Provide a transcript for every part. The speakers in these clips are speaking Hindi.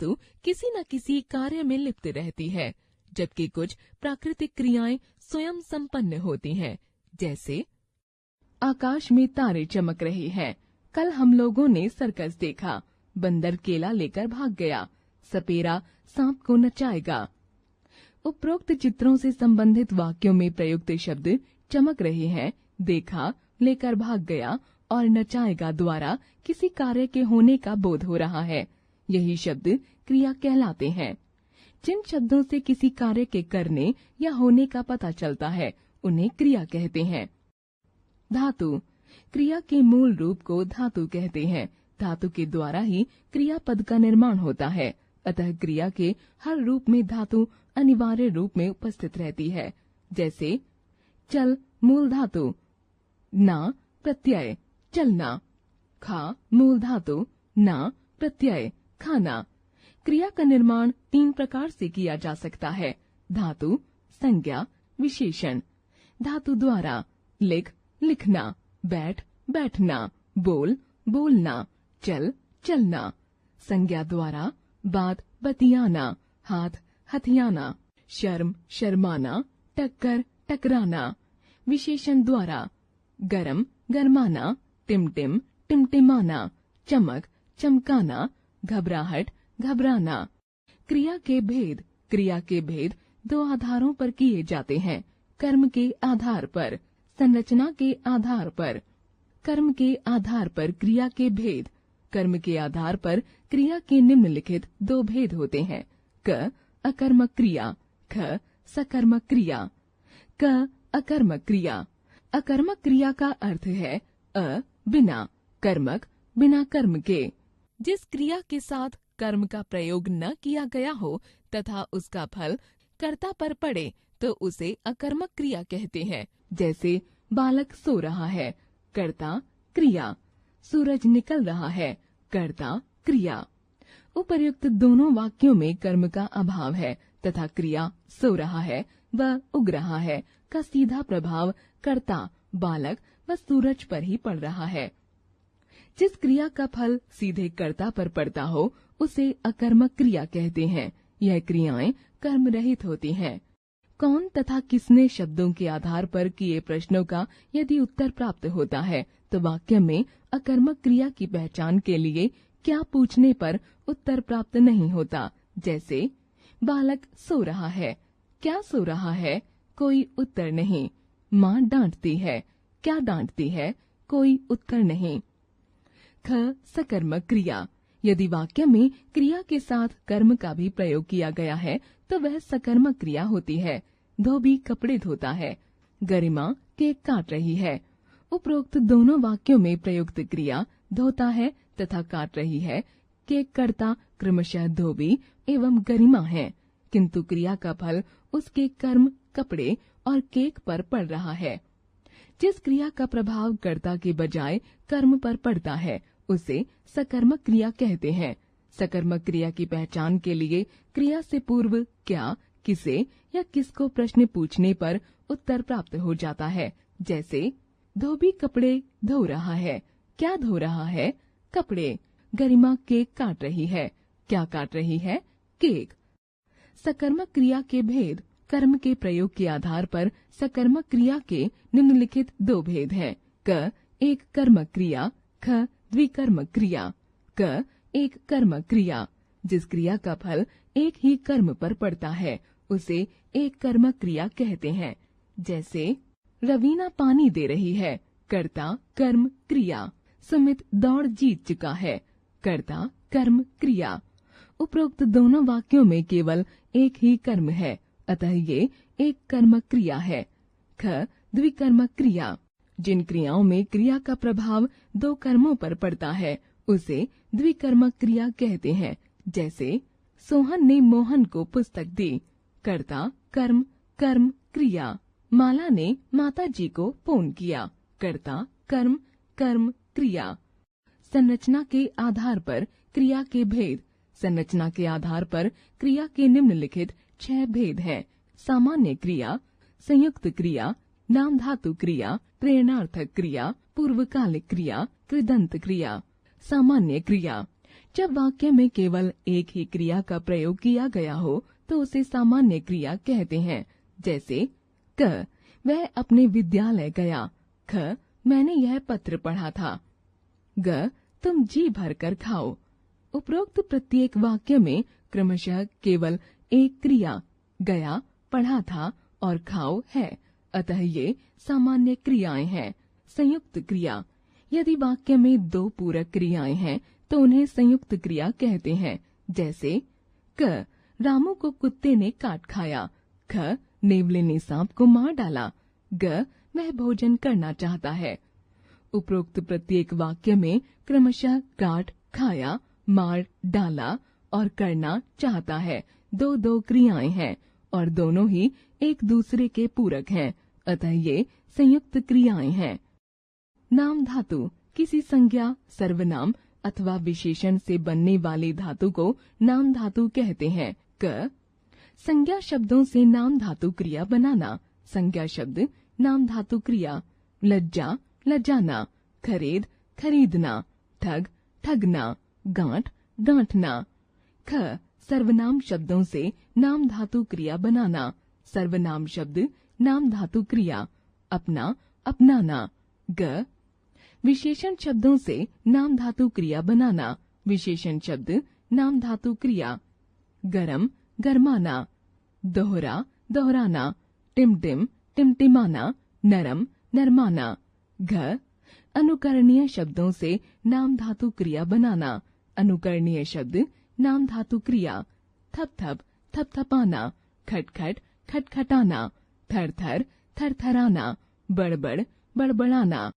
वस्तु किसी न किसी कार्य में लिप्त रहती है, जबकि कुछ प्राकृतिक क्रियाएं स्वयं संपन्न होती हैं। जैसे आकाश में तारे चमक रहे हैं। कल हम लोगों ने सर्कस देखा। बंदर केला लेकर भाग गया। सपेरा सांप को नचाएगा। उपरोक्त चित्रों से संबंधित वाक्यों में प्रयुक्त शब्द चमक रहे हैं, देखा, लेकर भाग गया और नचाएगा द्वारा किसी कार्य के होने का बोध हो रहा है। यही शब्द क्रिया कहलाते हैं। जिन शब्दों से किसी कार्य के करने या होने का पता चलता है उन्हें क्रिया कहते हैं। धातु। क्रिया के मूल रूप को धातु कहते हैं। धातु के द्वारा ही क्रियापद का निर्माण होता है। अतः क्रिया के हर रूप में धातु अनिवार्य रूप में उपस्थित रहती है। जैसे चल मूल धातु, ना प्रत्यय चलना, खा मूल धातु, ना प्रत्यय खाना। क्रिया का निर्माण 3 प्रकार से किया जा सकता है। धातु, संज्ञा, विशेषण। धातु द्वारा लिख लिखना, बैठ बैठना, बोल बोलना, चल चलना। संज्ञा द्वारा बात बतियाना, हाथ हथियाना, शर्म शर्माना, टक्कर टकराना। विशेषण द्वारा गरम गरमाना, टिमटिम टिमटिमाना, चमक चमकाना, घबराहट घबराना। क्रिया के भेद 2 आधारों पर किए जाते हैं। कर्म के आधार पर, संरचना के आधार पर। कर्म के आधार पर क्रिया के भेद। कर्म के आधार पर क्रिया के निम्नलिखित 2 भेद होते हैं। क अकर्मक क्रिया, ख सकर्मक क्रिया। क अकर्मक क्रिया। अकर्मक क्रिया का अर्थ है बिना, कर्मक बिना कर्म के। जिस क्रिया के साथ कर्म का प्रयोग न किया गया हो तथा उसका फल कर्ता पर पड़े तो उसे अकर्मक क्रिया कहते हैं। जैसे बालक सो रहा है, कर्ता क्रिया। सूरज निकल रहा है, कर्ता क्रिया। उपर्युक्त दोनों वाक्यों में कर्म का अभाव है तथा क्रिया सो रहा है व उग रहा है का सीधा प्रभाव कर्ता, बालक व सूरज पर ही पड़ रहा है। जिस क्रिया का फल सीधे कर्ता पर पड़ता हो उसे अकर्मक क्रिया कहते हैं। यह क्रियाएं कर्म रहित होती हैं। कौन तथा किसने शब्दों के आधार पर किए प्रश्नों का यदि उत्तर प्राप्त होता है तो वाक्य में अकर्मक क्रिया की पहचान के लिए क्या पूछने पर उत्तर प्राप्त नहीं होता। जैसे बालक सो रहा है, क्या सो रहा है, कोई उत्तर नहीं। माँ डांटती है, क्या डांटती है, कोई उत्तर नहीं। ख सकर्मक क्रिया। यदि वाक्य में क्रिया के साथ कर्म का भी प्रयोग किया गया है तो वह सकर्मक क्रिया होती है। धोबी कपड़े धोता है, गरिमा केक काट रही है। उपरोक्त दोनों वाक्यों में प्रयुक्त क्रिया धोता है तथा काट रही है, केक कर्ता क्रमशः धोबी एवं गरिमा है, किंतु क्रिया का फल उसके कर्म, कपड़े और केक पर पड़ रहा है। जिस क्रिया का प्रभाव कर्ता के बजाय कर्म पर पड़ता है उसे सकर्मक क्रिया कहते हैं। सकर्मक क्रिया की पहचान के लिए क्रिया से पूर्व क्या, किसे या किसको प्रश्न पूछने पर उत्तर प्राप्त हो जाता है। जैसे धोबी कपड़े धो रहा है, क्या धो रहा है, कपड़े। गरिमा केक काट रही है, क्या काट रही है, केक। सकर्मक क्रिया के भेद। कर्म के प्रयोग के आधार पर सकर्मक क्रिया के निम्नलिखित 2 भेद हैं। क एक कर्मक क्रिया, ख द्विकर्मक क्रिया। क एक कर्मक क्रिया। जिस क्रिया का फल एक ही कर्म पर पड़ता है उसे एक कर्मक क्रिया कहते हैं। जैसे रवीना पानी दे रही है, कर्ता कर्म क्रिया। सुमित दौड़ जीत चुका है, कर्ता कर्म क्रिया। उपरोक्त दोनों वाक्यों में केवल एक ही कर्म है, अतः ये एक कर्मक क्रिया है। ख द्विकर्मक क्रिया। जिन क्रियाओं में क्रिया का प्रभाव 2 कर्मों पर पड़ता है उसे द्विकर्मक क्रिया कहते हैं। जैसे सोहन ने मोहन को पुस्तक दी, कर्ता कर्म कर्म क्रिया। माला ने माता जी को फोन किया, कर्ता कर्म कर्म क्रिया। संरचना के आधार पर क्रिया के भेद। संरचना के आधार पर क्रिया के निम्नलिखित 6 भेद हैं। सामान्य क्रिया, संयुक्त क्रिया, नाम धातु क्रिया, प्रेरणार्थक क्रिया, पूर्वकालिक क्रिया, कृदंत क्रिया। सामान्य क्रिया। जब वाक्य में केवल एक ही क्रिया का प्रयोग किया गया हो तो उसे सामान्य क्रिया कहते हैं। जैसे क, वह अपने विद्यालय गया। ख, मैंने यह पत्र पढ़ा था। ग, तुम जी भर कर खाओ। उपरोक्त प्रत्येक वाक्य में क्रमशः केवल एक क्रिया गया, पढ़ा था और खाओ है, अतः ये सामान्य क्रियाएं हैं। संयुक्त क्रिया, यदि वाक्य में दो पूरक क्रियाएं हैं तो उन्हें संयुक्त क्रिया कहते हैं। जैसे क, रामू को कुत्ते ने काट खाया। ख, नेवले ने सांप को मार डाला। ग, वह भोजन करना चाहता है। उपरोक्त प्रत्येक वाक्य में क्रमशः काट, खाया, मार डाला और करना चाहता है दो दो क्रियाएं हैं और दोनों ही एक दूसरे के पूरक हैं, अतः ये संयुक्त क्रियाएं हैं। नाम धातु, किसी संज्ञा, सर्वनाम अथवा विशेषण से बनने वाली धातु को नाम धातु कहते हैं। क, संज्ञा शब्दों से नाम धातु क्रिया बनाना। संज्ञा शब्द नाम धातु क्रिया। लज्जा, लजाना। खरीद, खरीदना। ठग, ठगना। गांठ, गांठना। ख, सर्वनाम शब्दों से नाम धातु क्रिया बनाना। सर्वनाम शब्द नाम धातु क्रिया। अपना, अपनाना। ग, विशेषण शब्दों से नाम धातु क्रिया बनाना। विशेषण शब्द नाम धातु क्रिया। गरम, गरमाना। दोहरा, दोहराना। टिमटिम, टिमटिमाना। नरम, नरमाना। घ, अनुकरणीय शब्दों से नाम धातु क्रिया बनाना। अनुकरणीय शब्द नाम धातु क्रिया। थप थप, थपथपाना। खटखट, खटखटाना। थर थर, थरथराना। बड़बड़, बड़बड़ाना।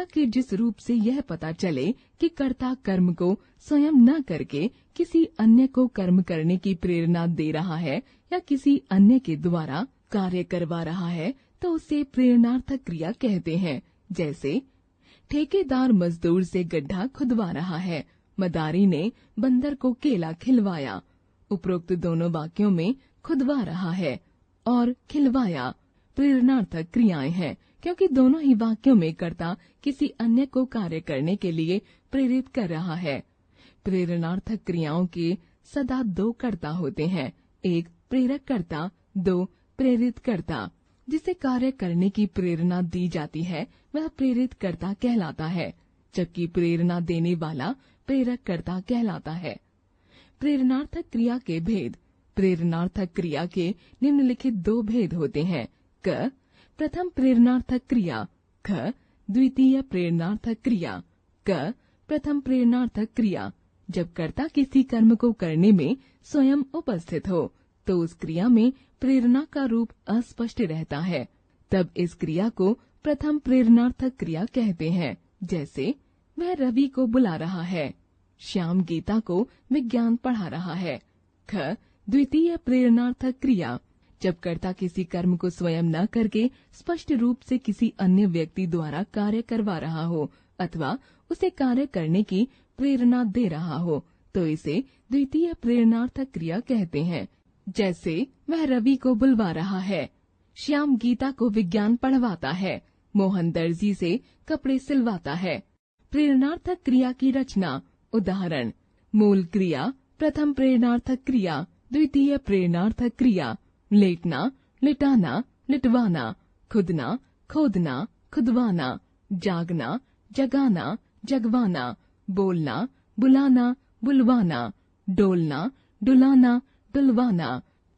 के जिस रूप से यह पता चले कि कर्ता कर्म को स्वयं न करके किसी अन्य को कर्म करने की प्रेरणा दे रहा है या किसी अन्य के द्वारा कार्य करवा रहा है, तो उसे प्रेरणार्थक क्रिया कहते हैं। जैसे ठेकेदार मजदूर से गड्ढा खुदवा रहा है, मदारी ने बंदर को केला खिलवाया। उपरोक्त दोनों वाक्यों में खुदवा रहा है और खिलवाया प्रेरणार्थक क्रियाएं हैं, क्योंकि दोनों ही वाक्यों में कर्ता किसी अन्य को कार्य करने के लिए प्रेरित कर रहा है। प्रेरणार्थक क्रियाओं के सदा दो कर्ता होते हैं, एक प्रेरक कर्ता, दो प्रेरित कर्ता। जिसे कार्य करने की प्रेरणा दी जाती है वह प्रेरित कर्ता कहलाता है, जबकि प्रेरणा देने वाला प्रेरक कर्ता कहलाता है। प्रेरणार्थक क्रिया के भेद। प्रेरणार्थक क्रिया के निम्नलिखित दो भेद होते हैं। क प्रथम प्रेरणार्थक क्रिया, ख द्वितीय प्रेरणार्थक क्रिया। क प्रथम प्रेरणार्थक क्रिया। जब कर्ता किसी कर्म को करने में स्वयं उपस्थित हो तो उस क्रिया में प्रेरणा का रूप अस्पष्ट रहता है, तब इस क्रिया को प्रथम प्रेरणार्थक क्रिया कहते हैं। जैसे वह रवि को बुला रहा है, श्याम गीता को विज्ञान पढ़ा रहा है। ख द्वितीय प्रेरणार्थक क्रिया। जब कर्ता किसी कर्म को स्वयं न करके स्पष्ट रूप से किसी अन्य व्यक्ति द्वारा कार्य करवा रहा हो अथवा उसे कार्य करने की प्रेरणा दे रहा हो, तो इसे द्वितीय प्रेरणार्थक क्रिया कहते हैं। जैसे वह रवि को बुलवा रहा है, श्याम गीता को विज्ञान पढ़वाता है, मोहन दर्जी से कपड़े सिलवाता है। प्रेरणार्थक क्रिया की रचना। उदाहरण: मूल क्रिया प्रथम प्रेरणार्थक क्रिया, द्वितीय प्रेरणार्थक क्रिया। लेटना, लिटाना, लिटवाना। खुदना, खोदना, खुदवाना। जागना, जगाना, जगवाना। बोलना, बुलाना, बुलवाना। डोलना, डुलाना, डुलवाना।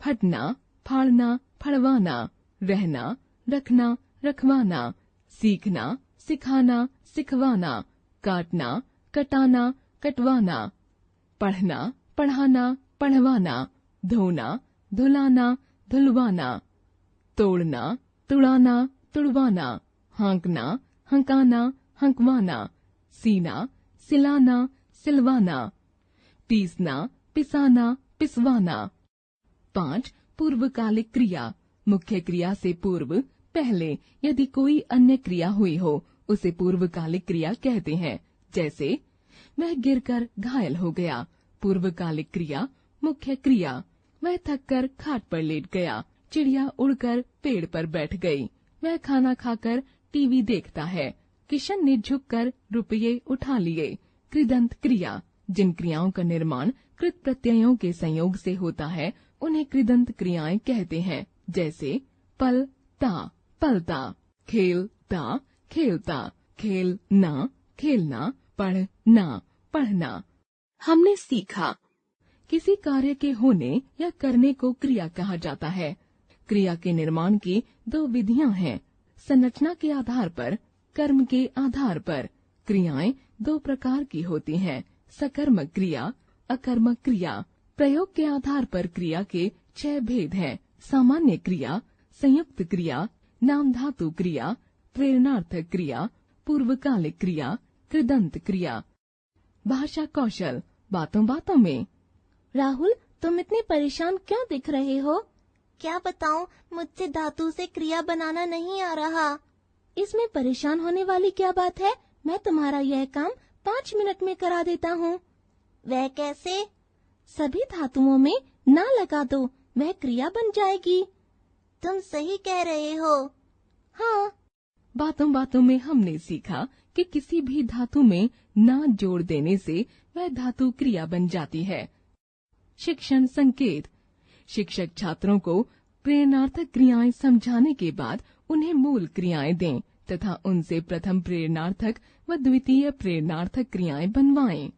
फटना, फाड़ना, फड़वाना। रहना, रखना, रखवाना। सीखना, सिखाना, सिखवाना। काटना, कटाना, कटवाना। पढ़ना, पढ़ाना, पढ़वाना। धोना, धुलाना, धुलवाना। तोड़ना, तुड़ाना, तुड़वाना। हाँकना, हंकाना, हंकवाना। सीना, सिलाना, सिलवाना। पीसना, पिसाना, पिसवाना। 5 पूर्वकालिक क्रिया। मुख्य क्रिया से पूर्व पहले यदि कोई अन्य क्रिया हुई हो उसे पूर्वकालिक क्रिया कहते हैं। जैसे वह गिरकर घायल हो गया, पूर्वकालिक क्रिया। मुख्य क्रिया। वह थककर खाट पर लेट गया, चिड़िया उड़कर पेड़ पर बैठ गई। वह खाना खाकर टीवी देखता है, किशन ने झुककर रुपये उठा लिए। कृदंत क्रिया। जिन क्रियाओं का निर्माण कृत प्रत्ययों के संयोग से होता है उन्हें कृदंत क्रियाएं कहते हैं। जैसे पलता, पलता। खेलता, खेलता। खेलना, खेलना। पढ़ना, पढ़ना। हमने सीखा। किसी कार्य के होने या करने को क्रिया कहा जाता है। क्रिया के निर्माण की दो विधियां हैं, संरचना के आधार पर, कर्म के आधार पर। क्रियाएं दो प्रकार की होती हैं, सकर्मक क्रिया, अकर्मक क्रिया। प्रयोग के आधार पर क्रिया के 6 भेद हैं: सामान्य क्रिया, संयुक्त क्रिया, नाम धातु क्रिया, प्रेरणार्थक क्रिया, पूर्वकालिक क्रिया, कृदंत क्रिया। भाषा कौशल। बातों बातों में। राहुल, तुम इतने परेशान क्यों दिख रहे हो? क्या बताऊं, मुझसे धातु से क्रिया बनाना नहीं आ रहा। इसमें परेशान होने वाली क्या बात है? मैं तुम्हारा यह काम 5 मिनट में करा देता हूँ। वह कैसे? सभी धातुओं में ना लगा दो, वह क्रिया बन जाएगी। तुम सही कह रहे हो। हाँ। बातों बातों में हमने सीखा कि किसी भी धातु में ना जोड़ देने से वह धातु क्रिया बन जाती है। शिक्षण संकेत। शिक्षक छात्रों को प्रेरणार्थक क्रियाएं समझाने के बाद उन्हें मूल क्रियाएं दें तथा उनसे प्रथम प्रेरणार्थक व द्वितीय प्रेरणार्थक क्रियाएं बनवाएं।